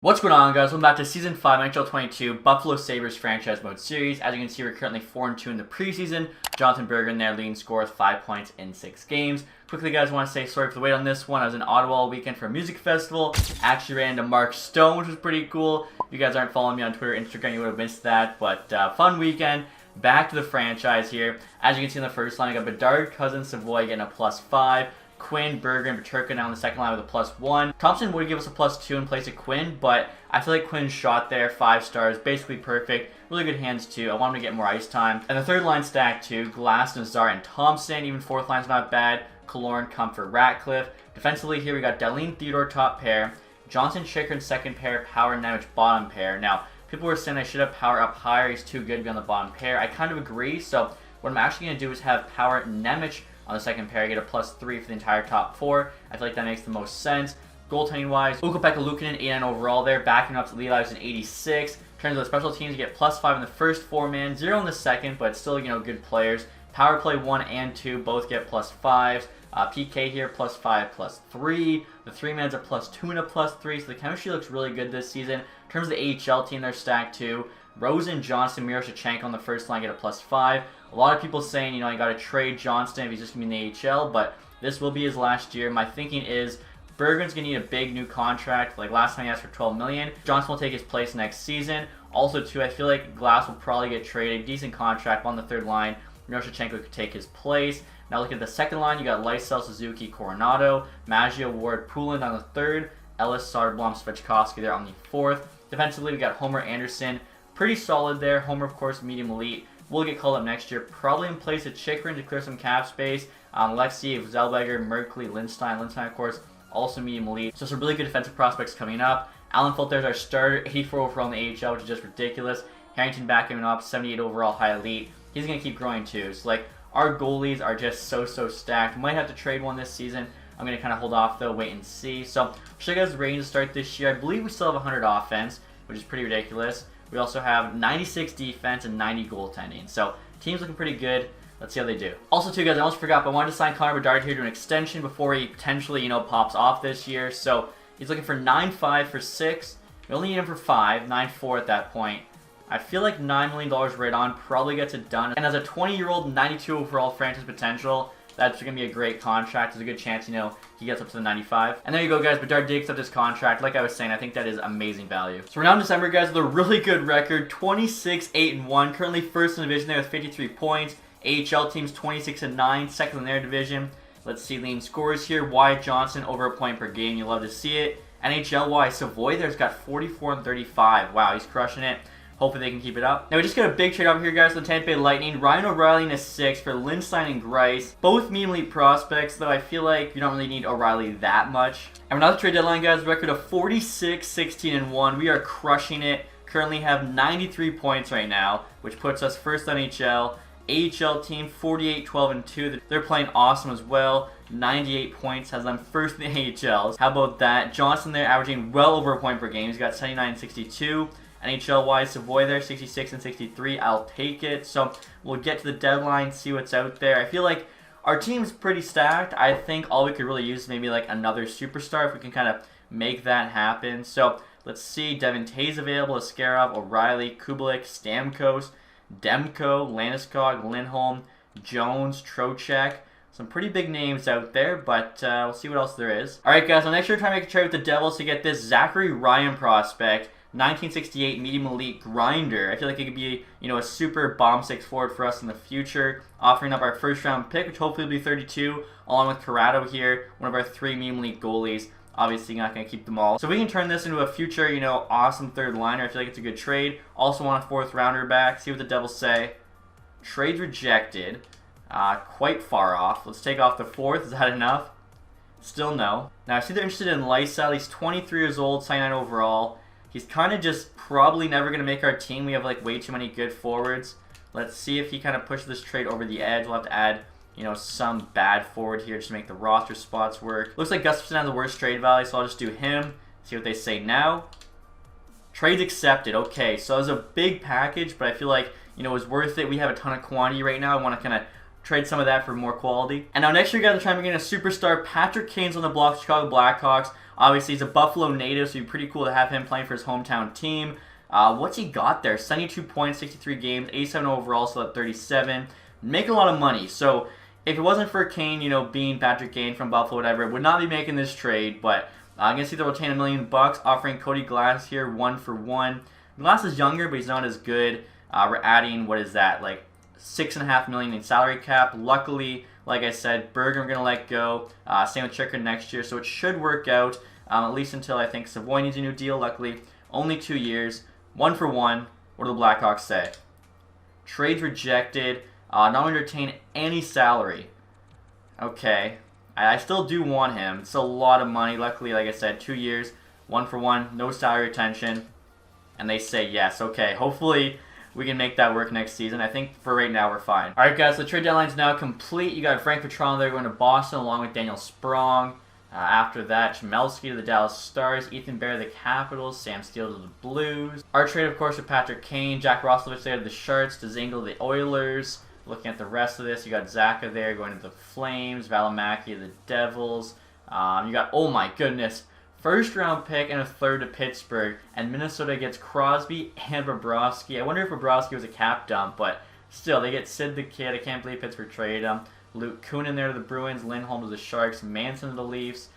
What's going on, guys? Welcome back to Season 5 NHL 22 Buffalo Sabres Franchise Mode Series. As you can see, we're currently 4-2 in the preseason. Jonathan Berggren there leading score with 5 points in 6 games. Quickly, guys, I want to say sorry for the wait on this one. I was in Ottawa all weekend for a music festival. Actually ran into Mark Stone, which was pretty cool. If you guys aren't following me on Twitter or Instagram, you would have missed that. But fun weekend. Back to the franchise here. As you can see in the first line, I got Bedard, Cousins, Savoy getting a +5. Quinn, Berggren, and Peterka now in the second line with a +1. Thompson would give us a +2 in place of Quinn, but I feel like Quinn's shot there, 5 stars, basically perfect. Really good hands too. I want him to get more ice time. And the third line stacked too. Glass, Nazar, and Thompson. Even fourth line's not bad. Killorn, Comfort, Ratcliffe. Defensively here we got Dahlin, Theodore top pair. Johnson, Chychrun second pair. Power, Nemec bottom pair. Now, people were saying I should have Power up higher. He's too good to be on the bottom pair. I kind of agree. So what I'm actually going to do is have Power, Nemec on the second pair, get a +3 for the entire top 4. I feel like that makes the most sense. Goaltending wise, Ukko-Pekka Luukkonen, 89 overall there, backing up to Levi's an 86. In terms of the special teams, you get +5 in the first 4-man, 0 in the second, but still, good players. Power play 1 and 2, both get +5s. PK here, +5, +3. The 3-man's a +2 and a +3, so the chemistry looks really good this season. In terms of the AHL team, they're stacked too. Rosen, Johnston, Miroshnichenko on the first line get a +5. A lot of people saying, you got to trade Johnston if he's just going to be in the AHL, but this will be his last year. My thinking is Berggren's going to need a big new contract. Like last time he asked for $12 million. Johnston will take his place next season. Also, too, I feel like Glass will probably get traded. Decent contract on the third line. Miroshnichenko could take his place. Now look at the second line. You got Lysell, Suzuki, Coronado, Maggio, Ward, Poulin on the third. Ellis, Soderblom, Svechkovsky there on the fourth. Defensively, we got Homer, Anderson. Pretty solid there. Homer, of course, medium elite. Will get called up next year, probably in place of Chychrun to clear some cap space. Alexei, Zellweger, Merkley, Lindstein. Lindstein, of course, also medium elite. So some really good defensive prospects coming up. Alan Fulter's our starter, 84 overall in the AHL, which is just ridiculous. Harrington backing him up, 78 overall, high elite. He's going to keep growing too. So, our goalies are just so stacked. Might have to trade one this season. I'm going to kind of hold off, though, wait and see. So, I'll show you guys the ratings to start this year. I believe we still have 100 offense, which is pretty ridiculous. We also have 96 defense and 90 goaltending. So, team's looking pretty good. Let's see how they do. Also, too, guys, I almost forgot, but I wanted to sign Connor Bedard here to an extension before he potentially, pops off this year. So, he's looking for 9.5 for 6. We only need him for 5, 9.4 at that point. I feel like $9 million right on probably gets it done. And as a 20-year-old, 92 overall franchise potential, that's going to be a great contract. There's a good chance, he gets up to the 95. And there you go, guys. Bedard did accept his contract. Like I was saying, I think that is amazing value. So we're now in December, guys, with a really good record. 26-8-1. Currently first in the division there with 53 points. AHL team's 26-9. Second in their division. Let's see leading scores here. Wyatt Johnson over a point per game. You love to see it. NHL-wise, Savoy there's got 44 and 35. Wow, he's crushing it. Hopefully they can keep it up. Now we just got a big trade over here, guys, for the Tampa Bay Lightning. Ryan O'Reilly in a 6 for Lindstein and Grice. Both medium elite prospects, though I feel like you don't really need O'Reilly that much. And we're not the trade deadline, guys. Record of 46-16-1. We are crushing it. Currently have 93 points right now, which puts us first on NHL. AHL team 48-12-2. They're playing awesome as well. 98 points, has them first in the AHLs. How about that? Johnson there averaging well over a point per game. He's got 79 and 62. NHL-wise, Savoy there, 66 and 63. I'll take it. So we'll get to the deadline, see what's out there. I feel like our team's pretty stacked. I think all we could really use is maybe another superstar if we can kind of make that happen. So let's see. Devin Tays available, Askarov, O'Reilly, Kubalik, Stamkos, Demko, Landeskog, Lindholm, Jones, Trocheck. Some pretty big names out there, but we'll see what else there is. All right, guys. I'll next year try to make a trade with the Devils to get this Zachary Ryan prospect. 1968 medium elite grinder. I feel like it could be, a super bomb 6 forward for us in the future. Offering up our first round pick, which hopefully will be 32, along with Corrado here, one of our 3 medium elite goalies. Obviously, not going to keep them all. So we can turn this into a future, awesome third liner. I feel like it's a good trade. Also want a 4th rounder back. See what the Devils say. Trade rejected. Quite far off. Let's take off the 4th. Is that enough? Still no. Now, I see they're interested in Lysell. He's 23 years old, 79 overall. He's kind of just probably never going to make our team. We have way too many good forwards. Let's see if he kind of pushes this trade over the edge. We'll have to add, some bad forward here just to make the roster spots work. Looks like Gustafsson has the worst trade value, so I'll just do him. See what they say now. Trades accepted. Okay, so it was a big package, but I feel like, it was worth it. We have a ton of quantity right now. I want to kind of trade some of that for more quality. And now next year, guys, I'm trying to get a superstar. Patrick Kane's on the block, Chicago Blackhawks. Obviously, he's a Buffalo native, so it'd be pretty cool to have him playing for his hometown team. What's he got there? 72 points, 63 games, 87 overall, so at 37. Making a lot of money. So if it wasn't for Kane, being Patrick Kane from Buffalo, whatever, would not be making this trade. But I can see they'll retain $1 million, offering Cody Glass here 1-for-1. Glass is younger, but he's not as good. We're adding, what is that, like $6.5 million in salary cap. Luckily, like I said, Berger I'm going to let go. Same with Chikrin next year, so it should work out, at least until I think Savoy needs a new deal. Luckily, only 2 years. 1-for-1. What do the Blackhawks say? Trades rejected. Not going to retain any salary. Okay. I still do want him. It's a lot of money. Luckily, like I said, 2 years. 1-for-1. No salary retention. And they say yes. Okay. Hopefully we can make that work next season. I think for right now we're fine. Alright guys, the trade deadline's now complete. You got Frank Petrano there going to Boston along with Daniel Sprong. After that, Chmelski to the Dallas Stars, Ethan Bear to the Capitals, Sam Steele to the Blues. Our trade, of course, with Patrick Kane, Jack Roslovich there to the Sharks, Dzingel to the Oilers. Looking at the rest of this, you got Zaka there going to the Flames, Valimaki to the Devils. You got, oh my goodness, first round pick and a third to Pittsburgh, and Minnesota gets Crosby and Bobrovsky. I wonder if Bobrovsky was a cap dump, but still, they get Sid the Kid. I can't believe Pittsburgh traded him. Luke Kunin there to the Bruins, Lindholm to the Sharks, Manson to the Leafs,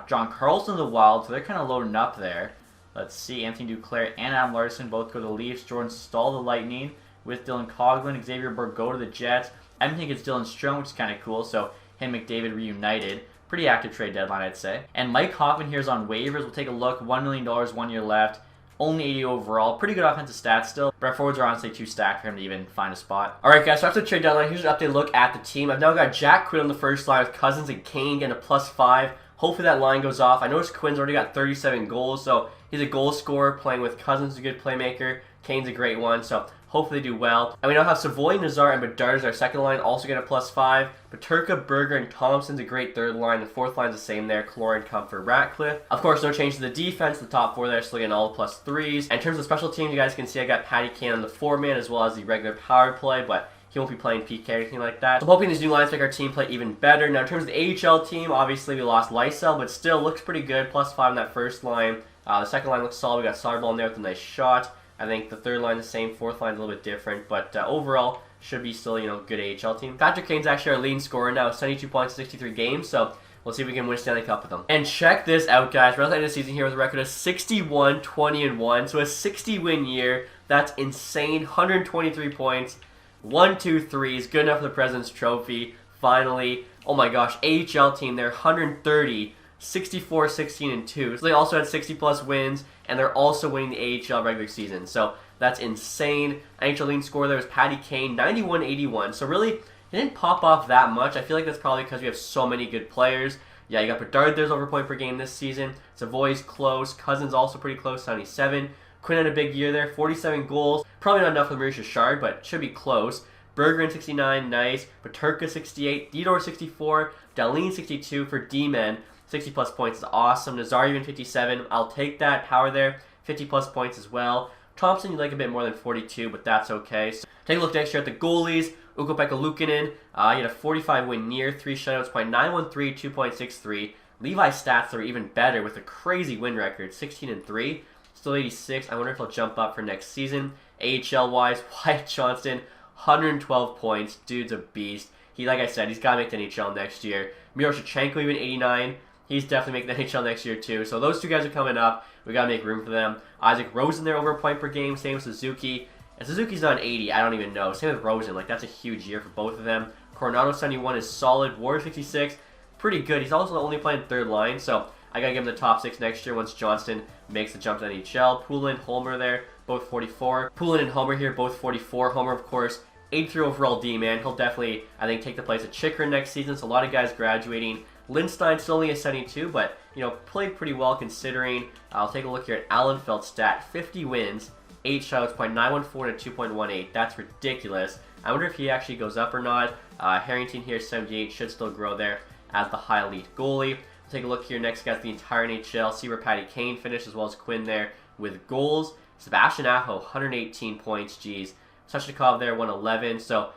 John Carlson to the Wild, so they're kind of loading up there. Let's see, Anthony Duclair and Adam Larson both go to the Leafs, Jordan Stahl to the Lightning, with Dylan Coghlan, Xavier Bourgault to the Jets. Edmonton gets Dylan Strome, which is kind of cool, so him and McDavid reunited. Pretty active trade deadline, I'd say. And Mike Hoffman here is on waivers. We'll take a look, $1 million, 1 year left. Only 80 overall. Pretty good offensive stats still. But our forwards are honestly too stacked for him to even find a spot. Alright guys, so after the trade deadline, here's an update look at the team. I've now got Jack Quinn on the first line with Cousins and Kane getting a +5. Hopefully that line goes off. I noticed Quinn's already got 37 goals, so he's a goal scorer playing with Cousins, a good playmaker. Kane's a great one, so hopefully they do well. And we now have Savoy, Nazar, and Bedard as our second line, also get a +5. Paterka, Berger, and Thompson's a great third line. The fourth line's the same there, Clorin, Comfort, Ratcliffe. Of course, no change to the defense. The top four there still getting all the +3s. And in terms of special teams, you guys can see I got Patty Kane on the 4-man as well as the regular power play, but he won't be playing PK or anything like that. So I'm hoping these new lines make our team play even better. Now in terms of the AHL team, obviously we lost Lysell, but still looks pretty good. +5 on that first line. The second line looks solid. We got Soderblom in there with a nice shot. I think the third line the same, fourth line's a little bit different, but overall should be still, good AHL team. Patrick Kane's actually our leading scorer now, 72 points, 63 games, so we'll see if we can win Stanley Cup with him. And check this out, guys. We're at the end of the season here with a record of 61, 20-1, so a 60-win year. That's insane. 123 points, 1, 2, 3s, good enough for the President's Trophy. Finally, oh my gosh, AHL team, they're 130. 64, 16, and 2. So they also had 60+ wins, and they're also winning the AHL regular season. So that's insane. NHL leading scorer there was Patty Kane, 91, 81. So really, it didn't pop off that much. I feel like that's probably because we have so many good players. Yeah, you got Bedard, there's over point per game this season. Savoy's close. Cousins also pretty close, 77. Quinn had a big year there, 47 goals. Probably not enough for Maurice Richard, but should be close. Bergeron 69, nice. Paterka 68, Theodore 64, Dahlin 62 for D-men. 60+ points is awesome. Nazar even 57. I'll take that. Power there. 50+ points as well. Thompson, you'd like a bit more than 42, but that's okay. So take a look next year at the goalies. Ukko-Pekka Luukkonen. He had a 45-win year. 3 shutouts, .913, 2.63. Levi's stats are even better with a crazy win record. 16-3. Still 86. I wonder if he'll jump up for next season. AHL-wise, Wyatt Johnston, 112 points. Dude's a beast. Like I said, he's got to make the NHL next year. Miro Shevchenko even 89. He's definitely making the NHL next year too. So those two guys are coming up. We got to make room for them. Isaac Rosen there over a point per game. Same with Suzuki. And Suzuki's not 80. I don't even know. Same with Rosen. That's a huge year for both of them. Coronado 71 is solid. Ward 66. Pretty good. He's also only playing third line. So I got to give him the top 6 next year once Johnston makes the jump to NHL. Poulin, Homer there. Both 44. Poulin and Homer here. Both 44. Homer, of course, 83 overall D-man. He'll definitely, I think, take the place of Chikrin next season. So a lot of guys graduating. Lindstein still only a 72, but, played pretty well considering. I'll take a look here at Allenfeld's stat. 50 wins, 8 shutouts, .914 and 2.18. That's ridiculous. I wonder if he actually goes up or not. Harrington here, 78, should still grow there as the high elite goalie. We'll take a look here next, guys, the entire NHL. See where Patty Kane finished, as well as Quinn there with goals. Sebastian Aho, 118 points, geez. Svechnikov there, 111. So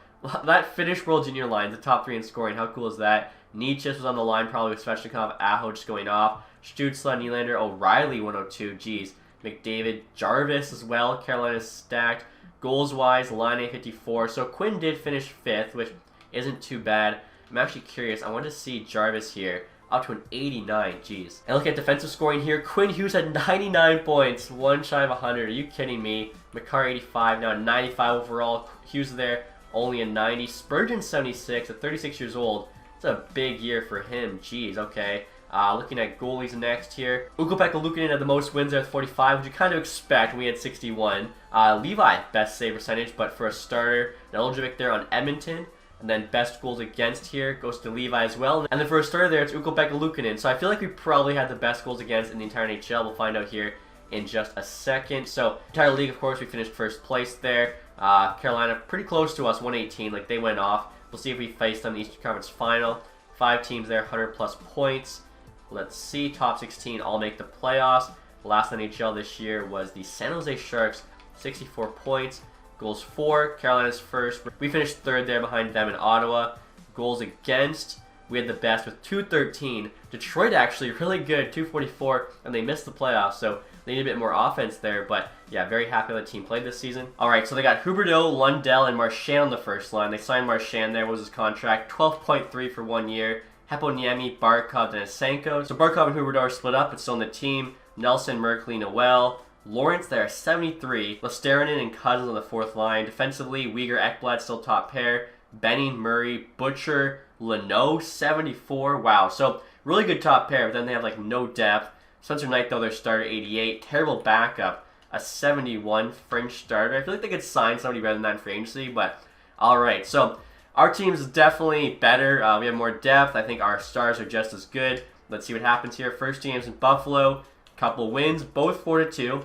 that Finnish World Junior line, the top 3 in scoring. How cool is that? Nietzsche was on the line probably with Svechnikov, Aho just going off. Stützle, Nylander, O'Reilly 102. Geez. McDavid, Jarvis as well. Carolina's stacked. Goals-wise, Line 54. So Quinn did finish 5th, which isn't too bad. I'm actually curious. I want to see Jarvis here up to an 89. Jeez. And look at defensive scoring here. Quinn Hughes had 99 points. One shy of 100. Are you kidding me? McCarr 85. Now 95 overall. Hughes there. Only a 90. Spurgeon 76 at 36 years old. It's a big year for him. Jeez. Okay. Looking at goalies next here. Ukko-Pekka Luukkonen had the most wins there with 45, which you kind of expect when we had 61. Levi, best save percentage, but for a starter, Nedeljkovic there on Edmonton. And then best goals against here goes to Levi as well. And then for a starter there, it's Ukko-Pekka Luukkonen. So I feel like we probably had the best goals against in the entire NHL. We'll find out here in just a second. So entire league, of course, we finished first place there. Carolina pretty close to us, 118. Like they went off. We'll see if we face them in the Eastern Conference Final. 5 teams there, 100 plus points. Let's see, top 16 all make the playoffs. Last NHL this year was the San Jose Sharks, 64 points. Goals for, Carolina's first. We finished 3rd there behind them in Ottawa. Goals against, we had the best with 213. Detroit actually really good, 244, and they missed the playoffs, so they need a bit more offense there. But yeah, very happy how the team played this season. Alright, so they got Huberdeau, Lundell, and Marchand on the first line. They signed Marchand there, what was his contract? 12.3 for 1 year. Heponiemi, Barkov, and Asenko. So Barkov and Huberdeau are split up, but still in the team. Nelson, Merkley, Noel. Lawrence there, 73. Lesterinen and Cousins on the 4th line. Defensively, Uyghur, Ekblad still top pair. Benning, Murray, Butcher, Leno, 74. Wow, so really good top pair, but then they have like no depth. Spencer Knight, though, their starter, 88. Terrible backup, a 71 French starter. I feel like they could sign somebody better than that in free agency, but alright. So our team is definitely better. We have more depth. I think our stars are just as good. Let's see what happens here. First game's in Buffalo. Couple wins, both 4-2.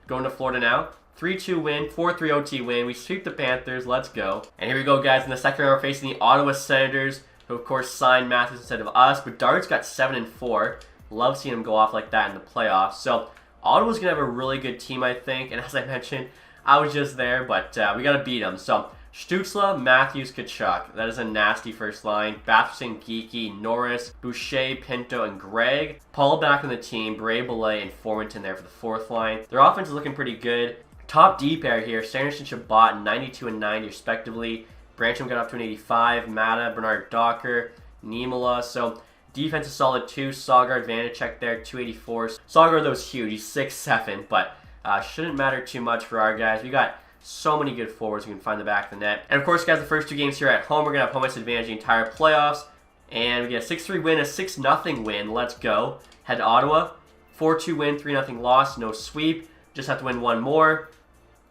Going to Florida now. 3-2 win, 4-3 OT win. We sweep the Panthers. Let's go. And here we go, guys. In the second round, we're facing the Ottawa Senators, who, of course, signed Matthews instead of us. But Dart's got 7-4. Love seeing him go off like that in the playoffs. So Ottawa's going to have a really good team, I think. And as I mentioned, I was just there, but we got to beat them. So Stützle, Matthews, Tkachuk. That is a nasty first line. Batherson, Geeky, Norris, Boucher, Pinto, and Gregg. Paul back on the team. Bray, Belay, and Formanton there for the 4th line. Their offense is looking pretty good. Top D pair here. Sanderson, Chabot, 92 and 90 respectively. Brancham got up to an 85. Mata, Bernard Docker, Niemela. So defense is solid too. Saugard, Vanacek there, 284. Saugard, though, is huge. He's 6'7", but shouldn't matter too much for our guys. We got so many good forwards who can find the back of the net. And of course, guys, the first 2 games here at home, we're going to have home ice advantage the entire playoffs. And we get a 6-3 win, a 6-0 win. Let's go. Head to Ottawa. 4-2 win, 3-0 loss. No sweep. Just have to win 1 more.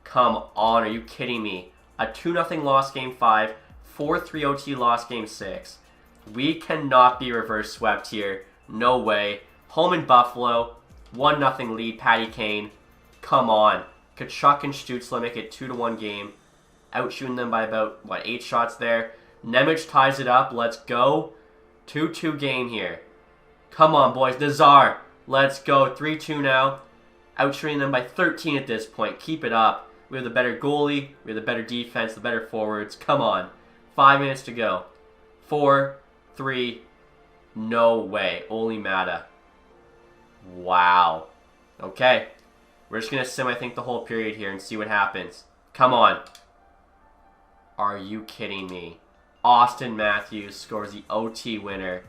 Come on, are you kidding me? A 2-0 loss game 5. 4-3 OT loss game 6. We cannot be reverse swept here. No way. Home in Buffalo. 1-0 lead, Patty Kane. Come on. Tkachuk and Stützle make it 2-1 game. Outshooting them by about, 8 shots there. Nemec ties it up. Let's go. 2-2 game here. Come on, boys. Nazar. Let's go. 3-2 now. Outshooting them by 13 at this point. Keep it up. We have the better goalie. We have the better defense, the better forwards. Come on. 5 minutes to go. 4, 3. No way. Only Mata. Wow. Okay. We're just going to sim, I think, the whole period here and see what happens. Come on. Are you kidding me? Austin Matthews scores the OT winner.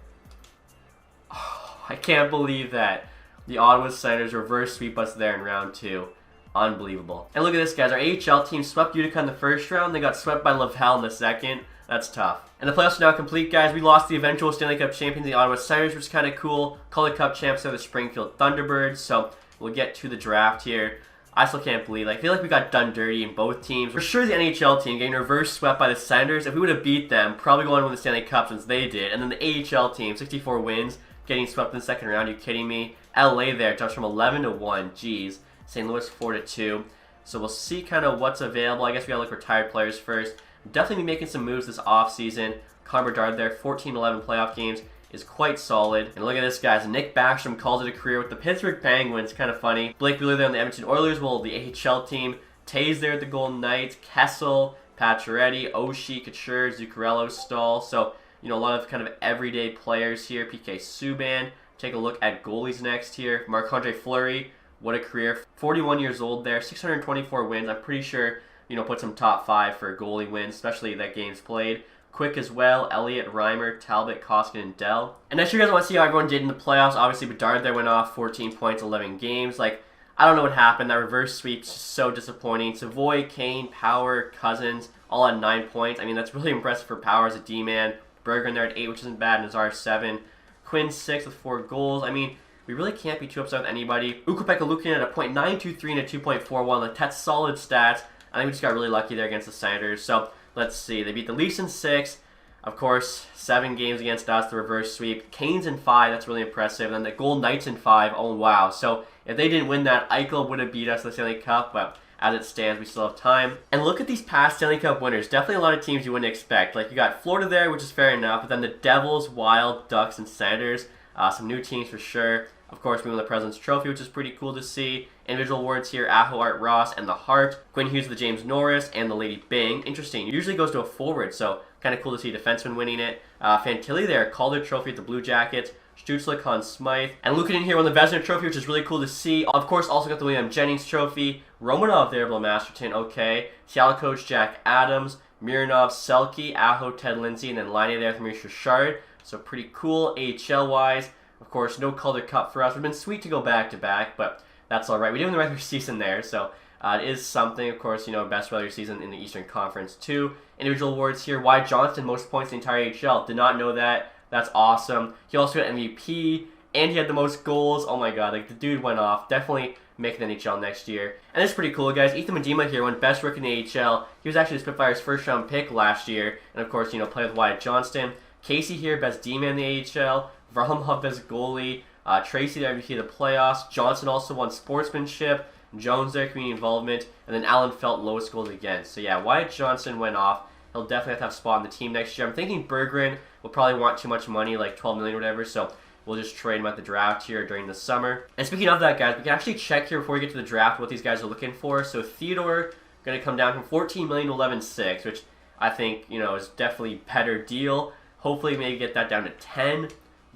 Oh, I can't believe that. The Ottawa Senators reverse sweep us there in round 2. Unbelievable. And look at this, guys. Our AHL team swept Utica in the first round. They got swept by Laval in the second. That's tough. And the playoffs are now complete, guys. We lost the eventual Stanley Cup champions, the Ottawa Senators, which is kind of cool. Calder Cup champs are the Springfield Thunderbirds. So we'll get to the draft here. I still can't believe it. I feel like we got done dirty in both teams. For sure the NHL team getting reverse swept by the Senators. If we would have beat them, probably going to win the Stanley Cup since they did. And then the AHL team, 64 wins, getting swept in the second round. Are you kidding me? LA there, jumps from 11-1. Jeez. St. Louis 4-2. So we'll see kind of what's available. I guess we got to look for retired players first. Definitely be making some moves this offseason. Connor Bedard there, 14-11 playoff games, is quite solid. And look at this, guys. Nick Backstrom calls it a career with the Pittsburgh Penguins. Kind of funny. Blake Wheeler there on the Edmonton Oilers. Well, the AHL team. Tays there at the Golden Knights. Kessel, Pacioretty, Oshie, Couture, Zuccarello, Stahl. So, you know, a lot of kind of everyday players here. PK Subban, take a look at goalies next here. Marc-Andre Fleury, what a career. 41 years old there, 624 wins. I'm pretty sure, puts him top 5 for goalie wins, especially that games played. Quick as well, Elliott, Reimer, Talbot, Koskinen, and Dell. And next, you guys want to see how everyone did in the playoffs. Obviously, Bedard there went off 14 points, 11 games. I don't know what happened. That reverse sweep's just so disappointing. Savoy, Kane, Power, Cousins, all at 9 points. I mean, that's really impressive for Power as a D-man. Bergeron there at 8, which isn't bad. Nazar 7. Quinn 6 with 4 goals. I mean, we really can't be too upset with anybody. Ukko-Pekka Luukkonen at a .923 and a 2.41. That's solid stats. I think we just got really lucky there against the Senators. So, let's see. They beat the Leafs in 6. Of course, 7 games against us, the reverse sweep. Canes in 5, that's really impressive. And then the Golden Knights in 5, oh wow. So, if they didn't win that, Eichel would have beat us in the Stanley Cup, but as it stands, we still have time. And look at these past Stanley Cup winners. Definitely a lot of teams you wouldn't expect. You got Florida there, which is fair enough, but then the Devils, Wild, Ducks, and Senators. Some new teams for sure. Of course, we won the President's Trophy, which is pretty cool to see. Individual awards here, Aho, Art Ross, and the Hart. Quinn Hughes, the James Norris, and the Lady Bing. Interesting. It usually goes to a forward, so kind of cool to see a defenseman winning it. Fantilli there, Calder Trophy at the Blue Jackets. Stützle, Conn Smythe. And Luukkonen here won the Vezina Trophy, which is really cool to see. Of course, also got the William Jennings Trophy. Romanov there, Bill Masterton, okay. Seattle coach Jack Adams. Mironov, Selke, Aho, Ted Lindsay, and then Laine there with Maurice Richard. So pretty cool AHL-wise. Of course, no Calder Cup for us. It would have been sweet to go back-to-back, but that's all right. We did win the regular season there, so it is something. Of course, best regular season in the Eastern Conference, too. Individual awards here. Wyatt Johnston, most points in the entire AHL. Did not know that. That's awesome. He also got MVP, and he had the most goals. Oh my god, the dude went off. Definitely making the NHL next year. And it's pretty cool, guys. Ethan Medema here won Best Rookie in the AHL. He was actually the Spitfires' first-round pick last year, and of course, played with Wyatt Johnston. Casey here, Best D-man in the AHL. Varlamov, Best Goalie. Tracy there, MVP of the playoffs. Johnson also won Sportsmanship. Jones there, Community Involvement. And then Allen Felt, lowest goals against. So yeah, Wyatt Johnston went off. He'll definitely have to have a spot on the team next year. I'm thinking Bergeron will probably want too much money, like $12 million or whatever, so we'll just trade him at the draft here during the summer. And speaking of that, guys, we can actually check here before we get to the draft what these guys are looking for. So Theodore going to come down from $14 million to $11.6, which I think, is definitely a better deal. Hopefully maybe get that down to 10.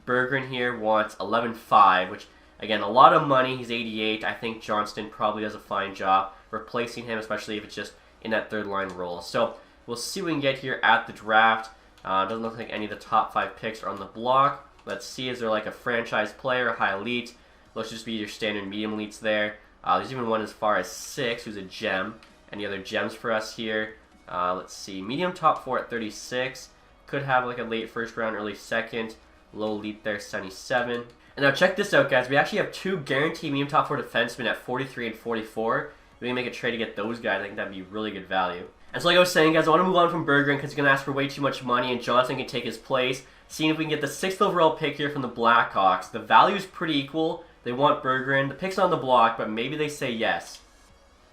Bergeron here wants 11.5, which, again, a lot of money. He's 88. I think Johnston probably does a fine job replacing him, especially if it's just in that third-line role. So we'll see what we can get here at the draft. Doesn't look like any of the top 5 picks are on the block. Let's see, is there a franchise player, a high elite? Let's just be your standard medium elites there. There's even one as far as 6, who's a gem. Any other gems for us here? Let's see, medium top 4 at 36. Could have a late first round, early second. Low elite there, 77. And now check this out, guys. We actually have 2 guaranteed medium top 4 defensemen at 43 and 44. We can make a trade to get those guys. I think that'd be really good value. And so like I was saying, guys, I want to move on from Bergeron because he's going to ask for way too much money, and Johnson can take his place. Seeing if we can get the 6th overall pick here from the Blackhawks. The value is pretty equal. They want Bergeron. The pick's on the block, but maybe they say yes.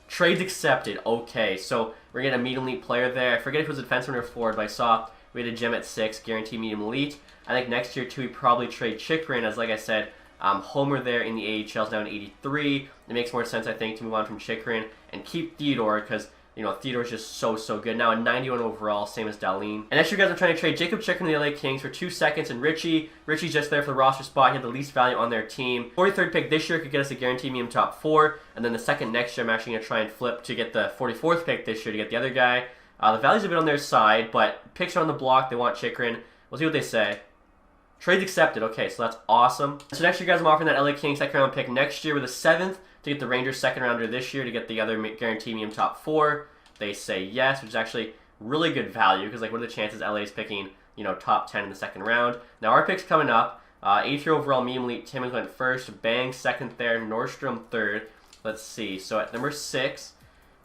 Trades accepted. Okay, so we're getting a medium elite player there. I forget if it was a defenseman or forward, but I saw we had a gem at 6, guaranteed medium elite. I think next year, too, we probably trade Chychrun, as like I said, Homer there in the AHL is down to 83. It makes more sense, I think, to move on from Chychrun and keep Theodore because, Theodore's just so good. Now a 91 overall, same as Dahlin. And next year, guys, I'm trying to trade Jacob Chychrun to the LA Kings for 2 seconds and Richie. Richie's just there for the roster spot. He had the least value on their team. 43rd pick this year could get us a guaranteed medium top 4. And then the second next year, I'm actually going to try and flip to get the 44th pick this year to get the other guy. The value's a bit on their side, but picks are on the block. They want Chychrun. We'll see what they say. Trades accepted. Okay, so that's awesome. So next year, guys, I'm offering that LA Kings second round pick next year with a 7th to get the Rangers second rounder this year to get the other guaranteed medium top 4. They say yes, which is actually really good value because, what are the chances LA is picking, top 10 in the second round? Now our pick's coming up. 8th year overall medium elite. Timmins went first. Bang second there. Nordstrom third. Let's see. So at number 6,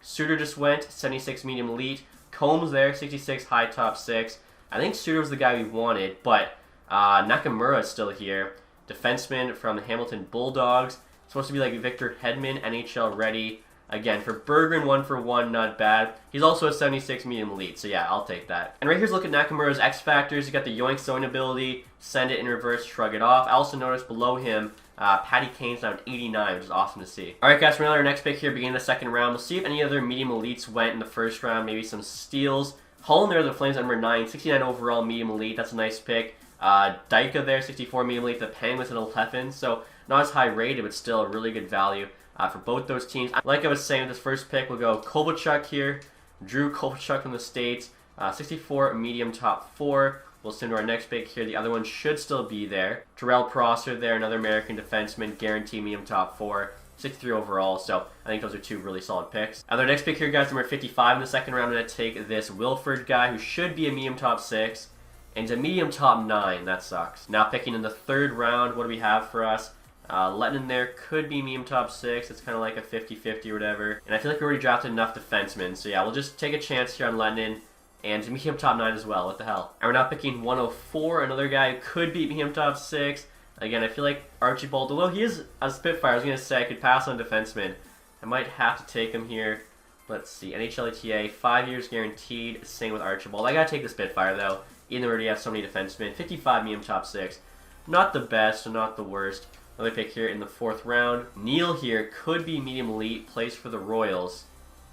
Suter just went 76 medium elite. Combs there 66 high top 6. I think Suter was the guy we wanted, but Nakamura is still here. Defenseman from the Hamilton Bulldogs. Supposed to be Victor Hedman, NHL ready. Again, for Bergeron, 1-for-1, not bad. He's also a 76 medium elite, so yeah, I'll take that. And right here's a look at Nakamura's X Factors. He's got the yoink sewing ability, send it in reverse, shrug it off. I also noticed below him, Patty Kane's down 89, which is awesome to see. Alright guys, we're on our next pick here, beginning the second round. We'll see if any other medium elites went in the first round, maybe some steals. Hollander, the Flames at number 9, 69 overall medium elite, that's a nice pick. Dyka there, 64 medium elite. The Penguins at 11, so not as high rated, but still a really good value for both those teams. Like I was saying, with this first pick, we'll go Kovalchuk here. Drew Kovalchuk from the States, 64 medium top 4. We'll send to our next pick here. The other one should still be there. Terrell Prosser there, another American defenseman, guaranteed medium top 4. 63 overall, so I think those are two really solid picks. Our next pick here, guys, number 55 in the second round. I'm going to take this Wilford guy, who should be a medium top 6, and he's a medium top 9. That sucks. Now picking in the third round, what do we have for us? Letton there could be medium top 6. It's kind of like a 50-50 or whatever. And I feel like we already drafted enough defensemen, so yeah, we'll just take a chance here on Letton. And medium top 9 as well. What the hell? And we're now picking 104, another guy who could be medium top 6. Again, I feel like Archibald, although he is a Spitfire, I was going to say I could pass on defenseman. I might have to take him here. Let's see, NHL ETA, 5 years guaranteed, same with Archibald. I got to take the Spitfire, though, even though we already have so many defensemen. 55 medium top 6. Not the best, so not the worst. Another pick here in the fourth round. Neil here could be medium elite, plays for the Royals.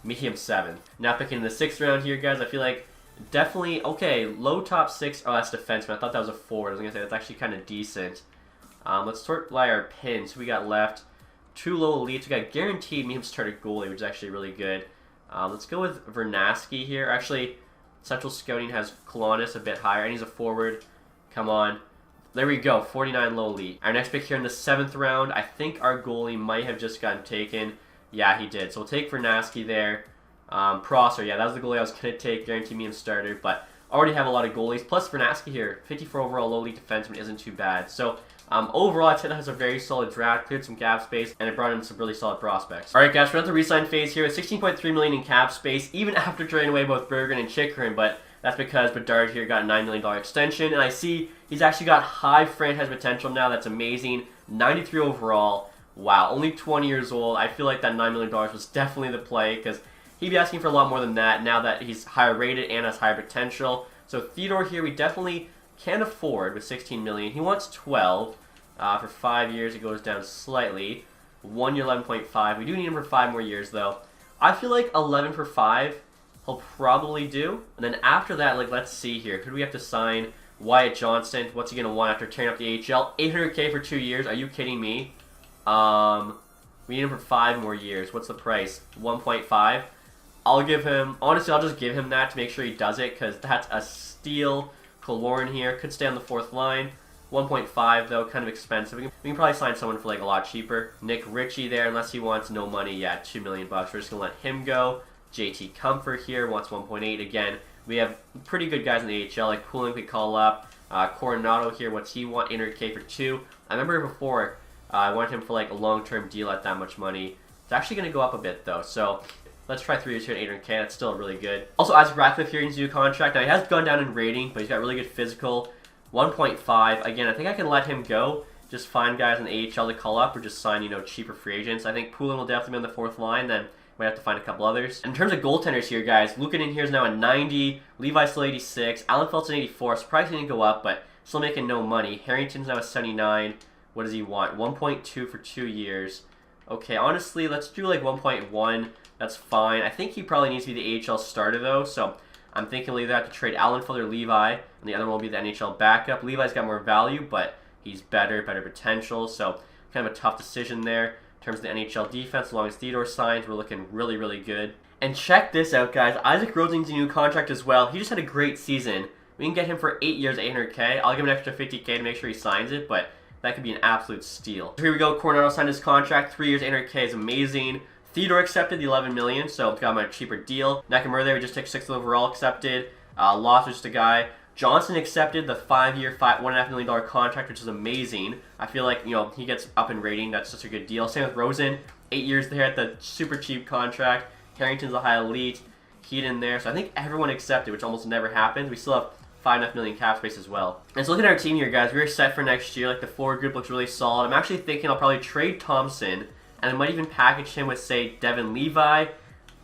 Medium 7. Now picking in the sixth round here, guys, I feel like definitely, okay, low top 6. Oh, that's defenseman. I thought that was a forward. I was going to say that's actually kind of decent. Let's sort by our pins. We got left 2 low elites. We got guaranteed medium starter goalie, which is actually really good. Let's go with Vernaski here. Actually, Central Scouting has Kolonis a bit higher, and he's a forward. Come on. There we go, 49 low elite. Our next pick here in the 7th round, I think our goalie might have just gotten taken. Yeah, he did. So we'll take Vernaski there. Prosser, yeah, that was the goalie I was going to take, guaranteed medium starter, but already have a lot of goalies. Plus Vernaski here, 54 overall low elite defenseman isn't too bad. So overall, I'd say that was a very solid draft, cleared some cap space, and it brought in some really solid prospects. Alright guys, we're at the re-sign phase here with $16.3 million in cap space, even after trading away both Bergen and Chychrun, but that's because Bedard here got a $9 million extension, and I see he's actually got high franchise potential now. That's amazing. 93 overall. Wow, only 20 years old. I feel like that $9 million was definitely the play, because he'd be asking for a lot more than that now that he's higher rated and has higher potential. So Theodore here, we definitely can afford with $16 million. He wants 12. For 5 years, it goes down slightly. 1 year, 11.5. We do need him for 5 more years, though. I feel like 11 for 5, he'll probably do. And then after that, like, let's see here. Could we have to sign Wyatt Johnston? What's he going to want after tearing up the AHL? $800K for 2 years. Are you kidding me? We need him for 5 more years. What's the price? 1.5. I'll give him, honestly, I'll just give him that to make sure he does it, because that's a steal. Kaloran here could stay on the 4th line. 1.5 though, kind of expensive. We can probably sign someone for like a lot cheaper. Nick Ritchie there, unless he wants no money. Yeah, $2 million. We're just gonna let him go. JT Comfort here wants 1.8. Again, we have pretty good guys in the AHL, like Pooling we call up. Coronado here, what's he want? 800K for 2. I remember before I wanted him for like a long-term deal at that much money. It's actually gonna go up a bit though, so let's try 3 years here at 800K. That's still really good. Also, Isaac Ratcliffe here needs a new contract. Now he has gone down in rating, but he's got really good physical. 1.5. Again, I think I can let him go. Just find guys in the AHL to call up or just sign, cheaper free agents. I think Poulin will definitely be on the 4th line. Then we have to find a couple others. In terms of goaltenders here, guys, Luukkonen here is now at 90. Levi still 86. Allen Felt's at 84. Surprised he didn't go up, but still making no money. Harrington's now at 79. What does he want? 1.2 for 2 years. Okay, honestly, let's do like 1.1. That's fine. I think he probably needs to be the AHL starter, though, so I'm thinking we'll either have to trade Allen Feldt or Levi, and the other one will be the NHL backup. Levi's got more value, but he's better potential, so kind of a tough decision there. In terms of the NHL defense, as long as Theodore signs, we're looking really, really good. And check this out, guys. Isaac Rosen's a new contract as well. He just had a great season. We can get him for 8 years, 800K. I'll give him an extra 50K to make sure he signs it, but that could be an absolute steal. So here we go. Coronado signed his contract. 3 years, 800K is amazing. Theodore accepted the $11 million, so got him a cheaper deal. Nakamura there, we just took 6th overall, accepted. Loss was just a guy. Johnson accepted the 5-year, $1.5 million contract, which is amazing. I feel like, he gets up in rating. That's such a good deal. Same with Rosen. 8 years there at the super cheap contract. Harrington's a high elite. Keaton there. So I think everyone accepted, which almost never happens. We still have $5.5 million cap space as well. And so look at our team here, guys. We're set for next year. Like, the forward group looks really solid. I'm actually thinking I'll probably trade Thompson, and I might even package him with, say, Devin Levi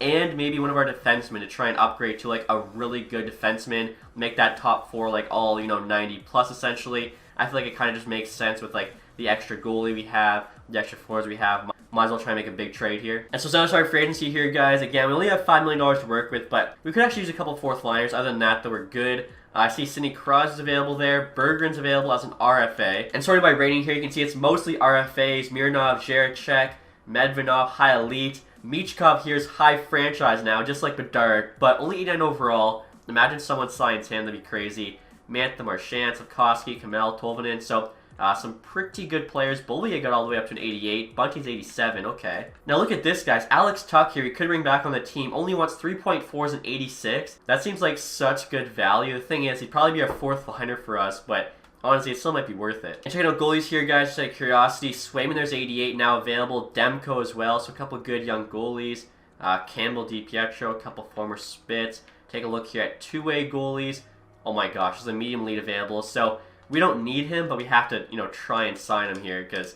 and maybe one of our defensemen to try and upgrade to, like, a really good defenseman. Make that top 4, like, all, 90 plus, essentially. I feel like it kind of just makes sense with, like, the extra goalie we have, the extra forwards we have. might as well try and make a big trade here. And so that's our free agency here, guys. Again, we only have $5 million to work with, but we could actually use a couple fourth liners. Other than that, though, we're good. I see Sidney Crosby is available there. Berggren's available as an RFA. And sorted by rating here, you can see it's mostly RFAs. Mironov, Jaracek, Medvedov, high elite. Michkov here is high franchise now, just like Bedard, but only 89 overall. Imagine someone signs him, that'd be crazy. Mantha, Marchand, Slavkovsky, Kamel, Tolvanen, so some pretty good players. Bollier got all the way up to an 88. Bunting's 87. Okay. Now look at this, guys. Alex Tuch here. He could bring back on the team. Only wants 3.4s and 86. That seems like such good value. The thing is, he'd probably be our fourth liner for us, but honestly, it still might be worth it. And checking out goalies here, guys, just out of curiosity. Swayman, there's 88 now available. Demko as well, so a couple good young goalies. Campbell, DiPietro, a couple former Spits. Take a look here at two-way goalies. Oh my gosh, there's a medium lead available. So we don't need him, but we have to, try and sign him here because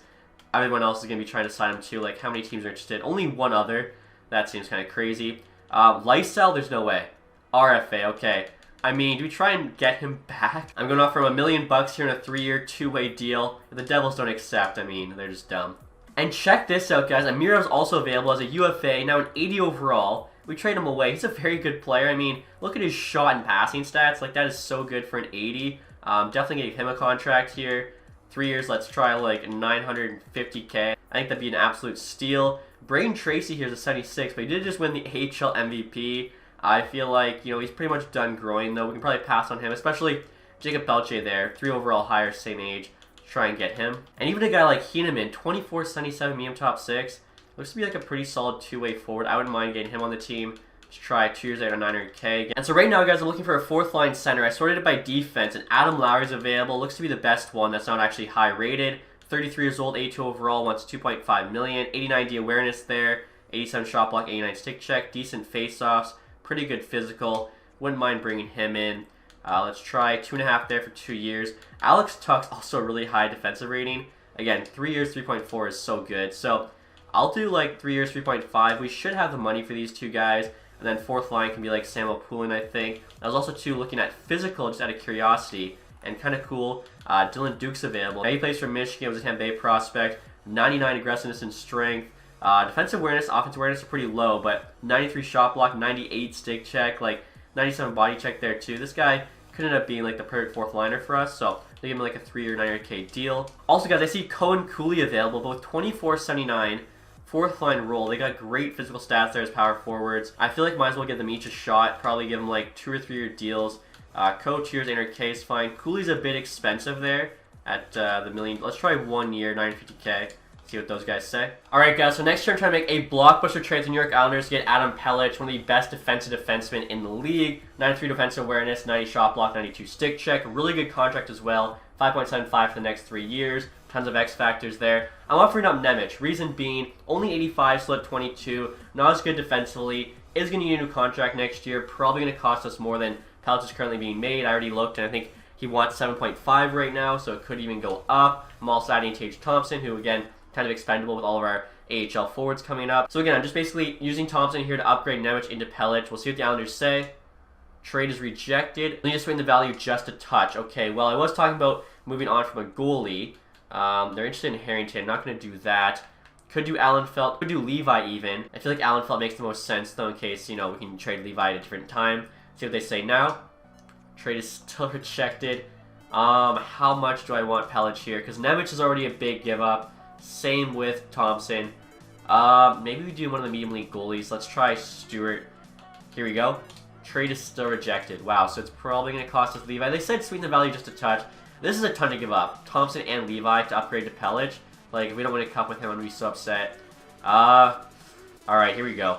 everyone else is going to be trying to sign him too. Like, how many teams are interested? Only one other. That seems kind of crazy. Lysell, there's no way. RFA, okay. I mean, do we try and get him back? I'm going to offer him $1 million here in a 3-year, two-way deal. If the Devils don't accept, I mean, they're just dumb. And check this out, guys. Amirov's also available as a UFA, now an 80 overall. We trade him away. He's a very good player. I mean, look at his shot and passing stats. Like, that is so good for an 80. Definitely gave him a contract here. 3 years, let's try like $950K. I think that'd be an absolute steal. Braden Tracy here is a 76, but he did just win the AHL MVP. I feel like, he's pretty much done growing, though. We can probably pass on him, especially Jacob Belche there. 3 overall higher, same age. Try and get him. And even a guy like Heineman, 24, 77, medium top 6. Looks to be like a pretty solid two-way forward. I wouldn't mind getting him on the team. Let's try 2 years later, 900K. And so right now, guys, I'm looking for a fourth line center. I sorted it by defense, and Adam Lowry's available. Looks to be the best one that's not actually high rated. 33 years old, 82 overall, wants $2.5 million. 89 D awareness there. 87 shot block, 89 stick check. Decent face-offs. Pretty good physical. Wouldn't mind bringing him in. Let's try 2.5 there for 2 years. Alex Tuch's also a really high defensive rating. Again, 3 years, 3.4 is so good. So I'll do like 3 years, 3.5. We should have the money for these two guys. And then fourth line can be like Samuel Poulin, I think. I was also too looking at physical just out of curiosity. And kind of cool. Dylan Duke's available. Now he plays for Michigan, was a Tampa Bay prospect. 99 aggressiveness and strength. Defensive awareness, offensive awareness are pretty low, but 93 shot block, 98 stick check, like 97 body check there too. This guy could end up being like the perfect fourth liner for us, so they give him like a 3-year 900K deal. Also, guys, I see Cohen Cooley available, both 24.79, fourth line role. They got great physical stats there as power forwards. I feel like might as well give them each a shot. Probably give them like 2 or 3 year deals. Coach here's 800K is fine. Cooley's a bit expensive there at the million. Let's try 1 year 950K. See what those guys say. Alright, guys, so next year I'm trying to make a blockbuster trade to the New York Islanders to get Adam Pelech, one of the best defensive defensemen in the league. 93 defensive awareness, 90 shot block, 92 stick check. Really good contract as well. 5.75 for the next 3 years. Tons of X factors there. I'm offering up Nemec. Reason being, only 85, still at 22. Not as good defensively. Is going to need a new contract next year. Probably going to cost us more than Pelech is currently being made. I already looked, and I think he wants 7.5 right now, so it could even go up. I'm also adding Tage Thompson, who, again, kind of expendable with all of our AHL forwards coming up. So again, I'm just basically using Thompson here to upgrade Nemec into Pelech. We'll see what the Islanders say. Trade is rejected. Let me just swing the value just a touch. Okay, well, I was talking about moving on from a goalie. They're interested in Harrington. I'm not going to do that. Could do Allenfelt. Could do Levi even. I feel like Allenfelt makes the most sense, though, in case, we can trade Levi at a different time. See what they say now. Trade is still rejected. How much do I want Pelech here? Because Nemec is already a big give-up. Same with Thompson. Maybe we do one of the medium league goalies. Let's try Stewart. Here we go. Trade is still rejected. Wow, so it's probably going to cost us Levi. They said sweeten the value just a touch. This is a ton to give up. Thompson and Levi to upgrade to Pelech. Like, if we don't win a cup with him, I'm going to be so upset. Alright, here we go.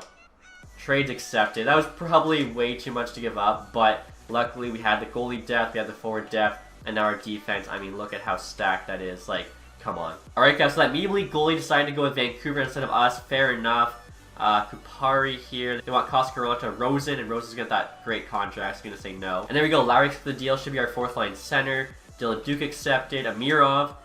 Trade's accepted. That was probably way too much to give up, but luckily we had the goalie depth, we had the forward depth, and now our defense. I mean, look at how stacked that is. Like, come on. Alright, guys, so that medium league goalie decided to go with Vancouver instead of us. Fair enough. Kupari here. They want Coscarota, Rosen, and Rosen's got that great contract. He's going to say no. And there we go. Lowry for the deal. Should be our fourth line center. Dylan Duke accepted. Amirov,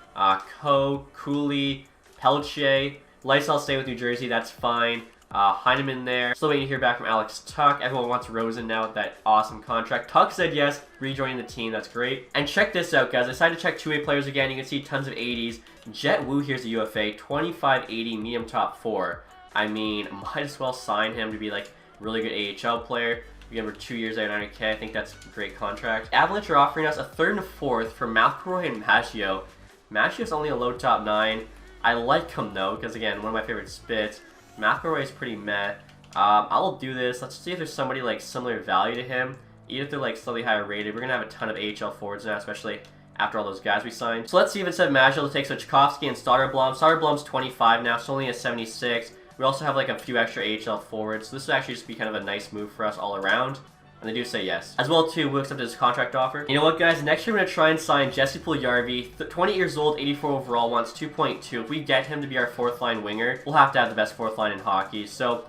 Cooley, Pelche. Lysell stay with New Jersey. That's fine. Heineman there. Still waiting to hear back from Alex Tuch. Everyone wants Rosen now with that awesome contract. Tuch said yes, rejoining the team. That's great. And check this out, guys. I decided to check two-way players again. You can see tons of 80s. Jet Wu here's a UFA, 2580 medium top 4. I mean, might as well sign him to be like a really good AHL player. We give him for 2 years at 90K. I think that's a great contract. Avalanche are offering us a 3rd and a 4th for McElroy and Maggio. Maggio's only a low top 9. I like him though, because again, one of my favorite spits. McElroy is pretty meh. I'll do this. Let's see if there's somebody like similar value to him. Even if they're like slightly higher rated, we're gonna have a ton of AHL forwards now, especially after all those guys we signed. So let's see if instead of Maggio, we'll take Tchaikovsky and Soderblom. Soderblom's 25 now, so only a 76. We also have like a few extra AHL forwards, so this would actually just be kind of a nice move for us all around. And they do say yes. As well, too, we'll accept his contract offer. You know what, guys? Next year, we're going to try and sign Jesse Puljujarvi. 20 years old, 84 overall, wants 2.2. If we get him to be our 4th-line winger, we'll have to have the best 4th line in hockey. So,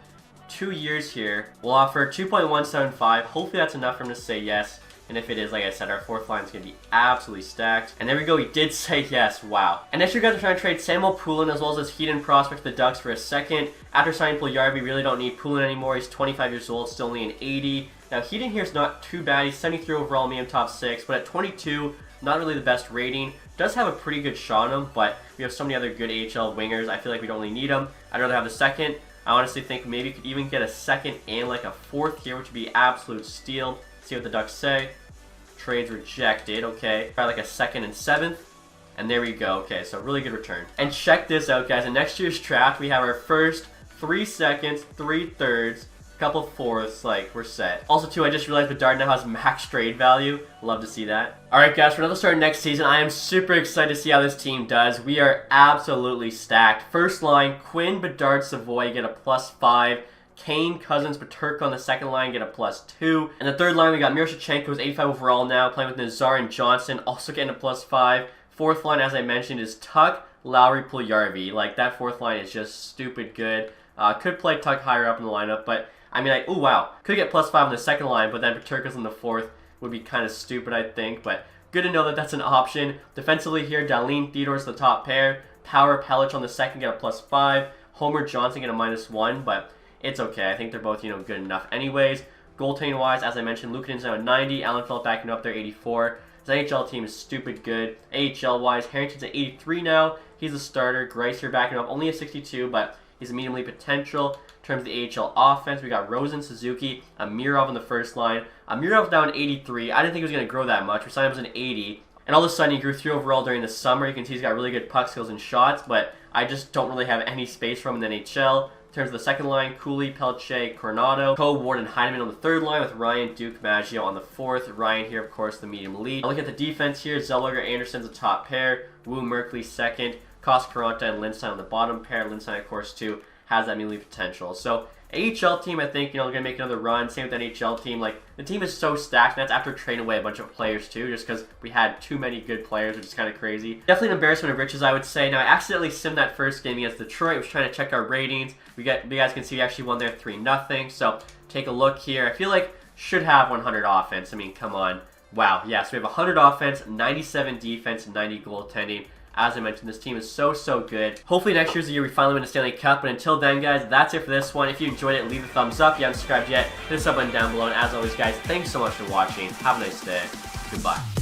2 years here. We'll offer 2.175. Hopefully, that's enough for him to say yes. And if it is, like I said, our 4th line is going to be absolutely stacked. And there we go, he did say yes. Wow. And next year, guys, we're trying to trade Samuel Poulin as well as his Heaton prospect to the Ducks for a 2nd. After signing Puljujarvi, we really don't need Poulin anymore. He's 25 years old, still only an 80. Now, Heaton here is not too bad. He's 73 overall, medium top 6, but at 22, not really the best rating. Does have a pretty good shot on him, but we have so many other good AHL wingers. I feel like we don't really need him. I'd rather have the 2nd. I honestly think maybe we could even get a 2nd and like a 4th here, which would be absolute steal. See what the Ducks say. Trades rejected. Okay, probably like a 2nd and 7th. And there we go. Okay, so really good return. And check this out, guys. In next year's draft, we have our first 3 seconds, 3 thirds, couple 4ths, like, we're set. Also, too, I just realized Bedard now has max trade value. Love to see that. Alright, guys, for another start next season, I am super excited to see how this team does. We are absolutely stacked. First line, Quinn, Bedard, Savoy get a +5. Kane, Cousins, Peterka on the 2nd line get a +2. And the 3rd line, we got Miroshnichenko, who's 85 overall now, playing with Nazar and Johnson, also getting a +5. 4th line, as I mentioned, is Tuck, Lowry, Puljujarvi. Like, that 4th line is just stupid good. Could play Tuck higher up in the lineup, but I mean, oh wow, could get +5 on the 2nd line, but then Peterka's in the 4th would be kind of stupid, I think. But good to know that that's an option. Defensively here, Dahlin, Theodore's the top pair. Power, Pellich on the 2nd get a +5. Homer, Johnson get a -1, but it's okay. I think they're both, good enough anyways. Goaltending wise, as I mentioned, Luukkonen's now at 90. Allenfeld backing up there, 84. His NHL team is stupid good. AHL wise, Harrington's at 83 now. He's a starter. Greiser backing up, only a 62, but he's immediately potential. In terms of the AHL offense, we got Rosen, Suzuki, Amirov on the 1st line. Amirov's now an 83. I didn't think he was going to grow that much. We signed him as an 80. And all of a sudden, he grew 3 overall during the summer. You can see he's got really good puck skills and shots, but I just don't really have any space for him in the NHL. In terms of the 2nd line, Cooley, Pelche, Coronado, Coe, Ward, and Heineman on the 3rd line with Ryan, Duke, Maggio on the 4th. Ryan here, of course, the medium lead. I look at the defense here. Zellweger, Anderson's a top pair. Wu, Merkley, 2nd. Kost-Caranta and Lindstein on the bottom pair. Lindstein, of course, too, has that immediate potential. So, AHL team, I think, they're going to make another run. Same with the NHL team. Like, the team is so stacked, and that's after trading away a bunch of players, too, just because we had too many good players, which is kind of crazy. Definitely an embarrassment of riches, I would say. Now, I accidentally simmed that first game against Detroit. I was trying to check our ratings. You guys can see we actually won there 3-0. So, take a look here. I feel like should have 100 offense. I mean, come on. Wow, yeah, so we have 100 offense, 97 defense, and 90 goaltending. As I mentioned, this team is so good. Hopefully next year's the year we finally win the Stanley Cup. But until then, guys, that's it for this one. If you enjoyed it, leave a thumbs up. If you haven't subscribed yet, hit the sub button down below. And as always, guys, thanks so much for watching. Have a nice day. Goodbye.